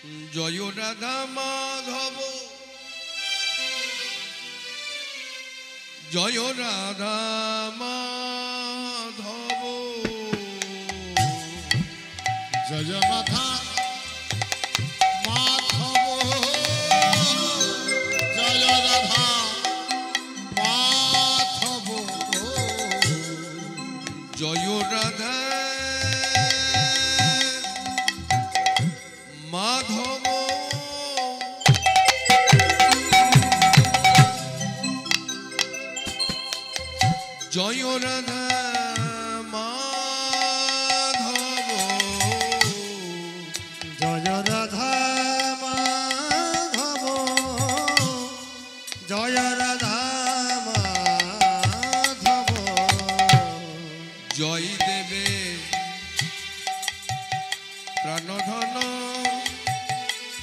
জয় রাধা মাধব জয় রাধা মাধব জয় রাধা মাধব জয় রাধা মাধব জয় রাধা মাধব জয় রাধা মাধব জয় রাধা মাধব জয় রাধা মাধব জয় দেবে প্রাণধন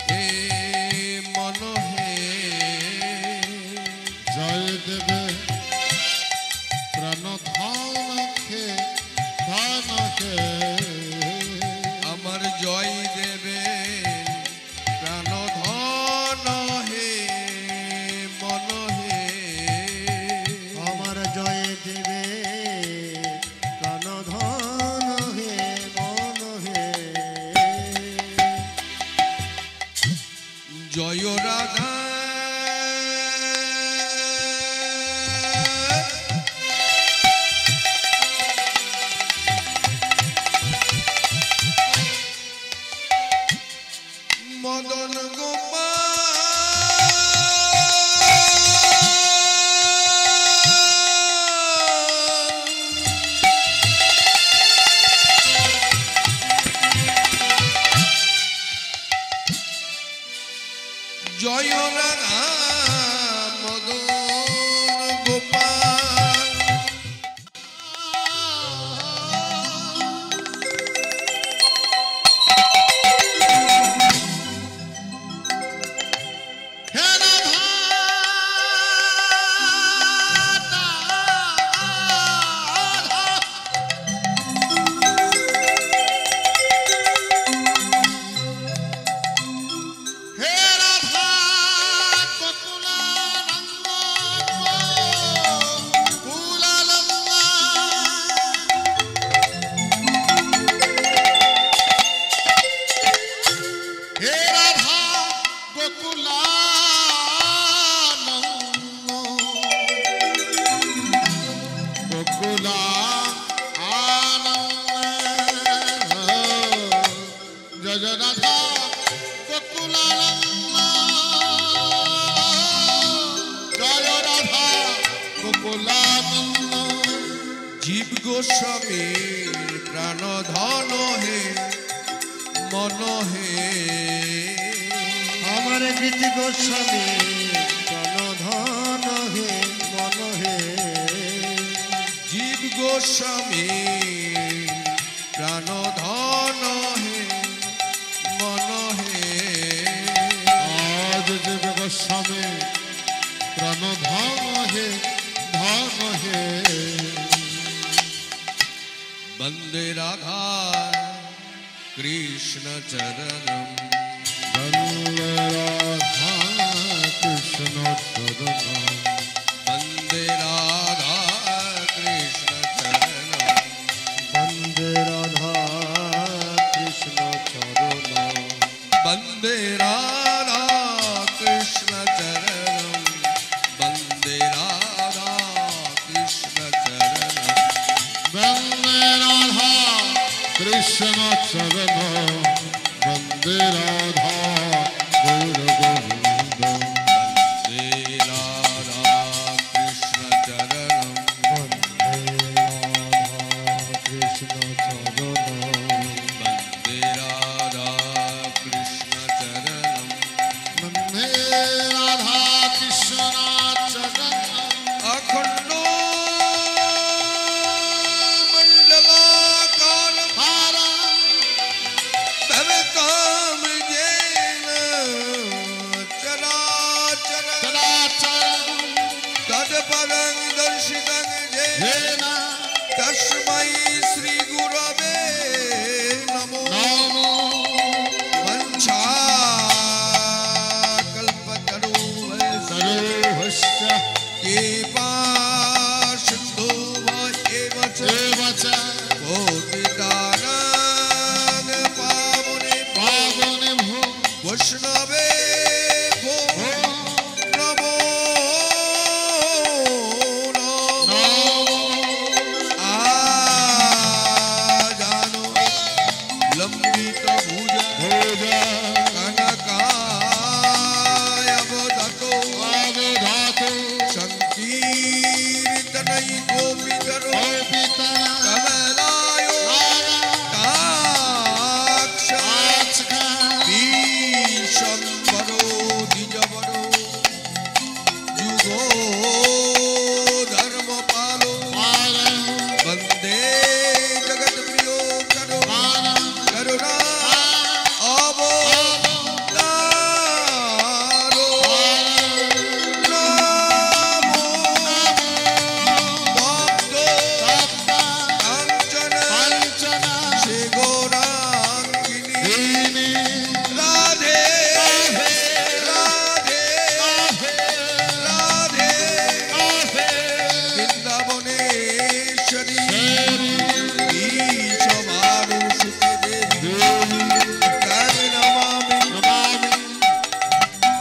হে মন হে জয় দেবে প্রাণ ধন খে ধন খে আমার জয় দেবে প্রাণধন হে মন হে আমার জয় দেবে প্রাণ ধন হে মন হে জয় রাধা মদন জয় রাধা মদন গোপাল হে রাধা হে রাধা ককুলা রঙ্গ কুলালঙ্গা হে রাধা গোকুলা গোকুলা আনন্দ জয় রাধা গোকুলা জয় রাধা গোকুলানন্দ জীব গোস্বামীর প্রাণধন হে মন হে আমার গীতি গোস্বামী প্রাণধন হে মন হে জীব গোস্বামীর প্রাণধন হে মন হে আজ জীব গোস্বামী প্রাণধন হে ধন হে বন্দে রাধা কৃষ্ণ চরণম বন্দে রাধা কৃষ্ণ চরণ বন্দে রাধা কৃষ্ণ চরণম বন্দে রাধা কৃষ্ণ চরণ বন্দে রাধা কৃষ্ণ চরণম বন্দে রাধা কৃষ্ণ চরণম বন্দে রাধা কৃষ্ণ চরণ বন্দে রাধা গৌর গোবিন্দ বন্দে রাধা কৃষ্ণ চরণম বন্দে রাধা কৃষ্ণ চরণ বন্দে রাধা কৃষ্ণ চরণম বন্দে রাধা কৃষ্ণ চরণ অখণ্ড মণ্ডলাকারম হারা ভবতাম যেন लंबित भुजा भुजा कनकाय अवदतो अवधातो संकीर्तनै गोपीतरो गोपितना कमलायो ताक्ष विशंबरो द्विजवरो युगो धर्मपालो वंदे जगत्प्रियो करो करुणा अवतारो नमो भक्तो कांचन श्री गौरांगिनी राधे राधे राधे वृंदावनेश्वरी ईशमानुसुते देवी तं नमामि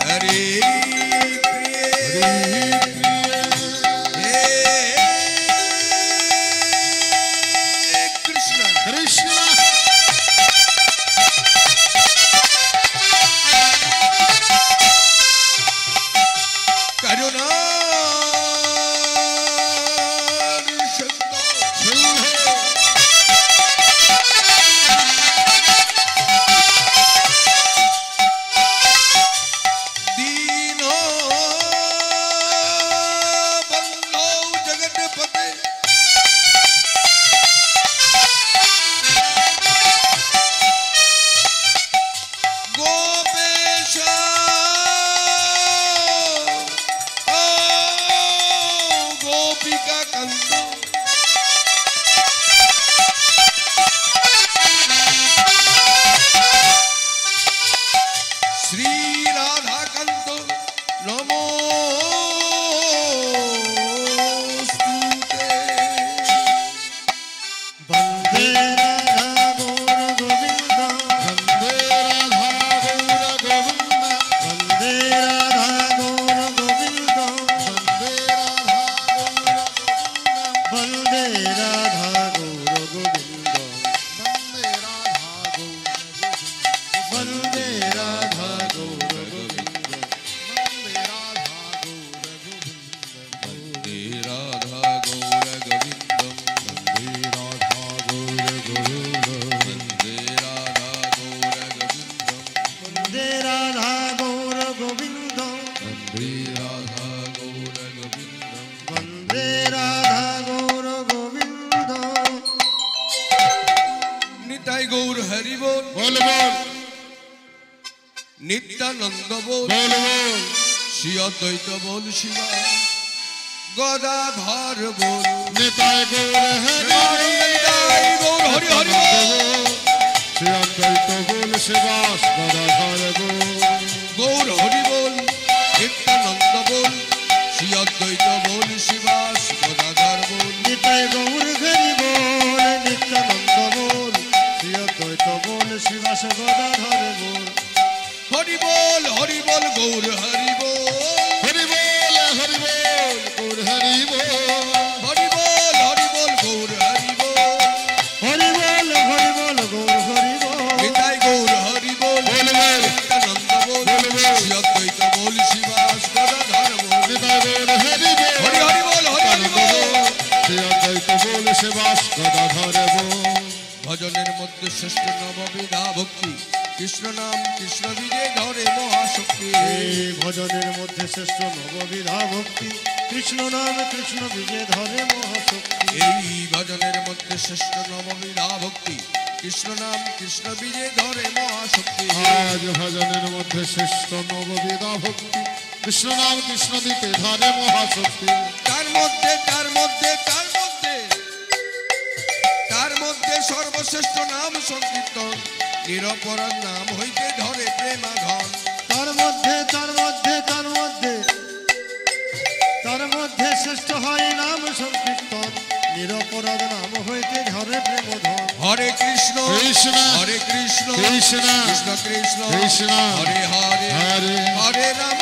हरे प्रिये हे कृष्ण कृष्ण करुणा शक्तो दीनो बंधो जगतपते गोपेश गोपिका कंतो श्री राधा कंतो नमोस्तुते वंदे राधा गौर गोविंद वंदे राधा गौर गोविंद वंदे राधा गौर गोविंद वंदे राधा गौर गोविंद वंदे राधा गौर गोविंद वंदे राधा गौर गोविंद वंदे राधा गौर गोविंदम वंदे राधा गौर गोविंद वंदे राधा गौर गोविंदम वंदे राधा गौर गोविंद निताई गौर हरि बोल बोल बोल नित्यानंद बोल बोल बोल श्री अद्वैत बोल शिवा गदाधर बोल निताय गौर हरि निताई गौर हरि हरि बोल श्री अद्वैत बोल शिवास गदाधर बोल गौर हरि बोल नित्यानंद बोल श्री अद्वैत बोल शिवास गदाधर बोल निताय गौर हरि बोल नित्यानंद बोल श्री अद्वैत बोल शिवास गदाधर बोल हरि बोल गौर हरि बोल हरि बोल गौर हरि बोल हरि बोल गौर हरि बोल हरि बोल गौर हरि बोल निताई गौर हरि बोल बोल बोल नित्यानंद बोल बोल बोल श्री अद्वैत बोल शिवास गदाधर बोल निताय गौर हरि बोल हरि बोल श्री अद्वैत बोल शिवास गदाधर बोल भजনের মধ্যে শ্রেষ্ঠ নববিধা ভক্তি কৃষ্ণ নাম কৃষ্ণ বিজে ধরে মহাশক্তি এই ভজনের মধ্যে শ্রেষ্ঠ নববিধা ভক্তি কৃষ্ণ নাম কৃষ্ণ বিজে ধরে মহাশক্তি এই ভজনের মধ্যে শ্রেষ্ঠ নববিধা ভক্তি কৃষ্ণ নাম কৃষ্ণ বিজে ধরে মহাশক্তি আজ ভজনের মধ্যে শ্রেষ্ঠ নববিধা ভক্তি কৃষ্ণ নাম কৃষ্ণ দিতে ধরে মহাশক্তি তার মধ্যে তার মধ্যে তার মধ্যে তার মধ্যে সর্বশ্রেষ্ঠ নাম সংকীর্তন নিরপরাধ নাম হইতে ধরে প্রেমাঘন তার মধ্যে তার মধ্যে তার মধ্যে তার মধ্যে শ্রেষ্ঠ হয় নাম সংকীর্তন নিরপরাধ নাম হইতে ধরে প্রেমধন হরে কৃষ্ণ কৃষ্ণ হরে কৃষ্ণ কৃষ্ণ কৃষ্ণ কৃষ্ণ কৃষ্ণ হরে হরে হরে হরে রাম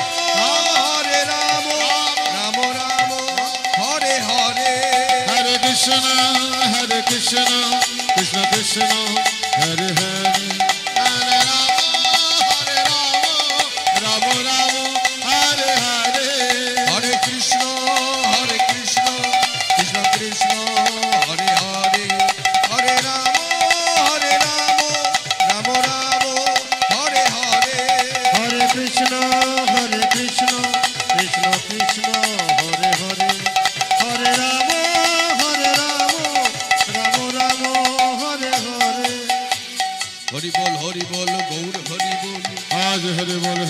রাম রাম হরে হরে হরে কৃষ্ণ কৃষ্ণ কৃষ্ণ হরে হরে হরে রাম রাম হরে হরে হরে কৃষ্ণ কৃষ্ণ কৃষ্ণ হরে হরে হরে রাম রাম রাম হরে হরে হরে কৃষ্ণ কৃষ্ণ কৃষ্ণ হরে হরে হরে রাম রাম রাম হরে হরে হরি বল গৌর হরি বল আজ হরে বল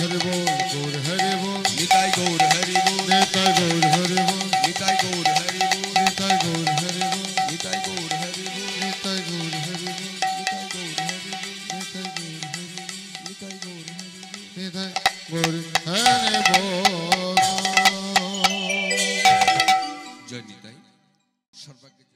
গৌর হরে বল নিতাই গৌর হরি বল নেতাই গৌর হরে বল নিতাই গৌর হরি বল নেতাই গৌর হরে বল নিতাই গৌর হরি বল নেতাই গৌর হরে বল নিতাই গৌর হরি বল নেতাই গৌর হরে বল নিতাই গৌর হরি বল নেতাই গৌর হরে বল জয় নিতাই সর্বাগ্রে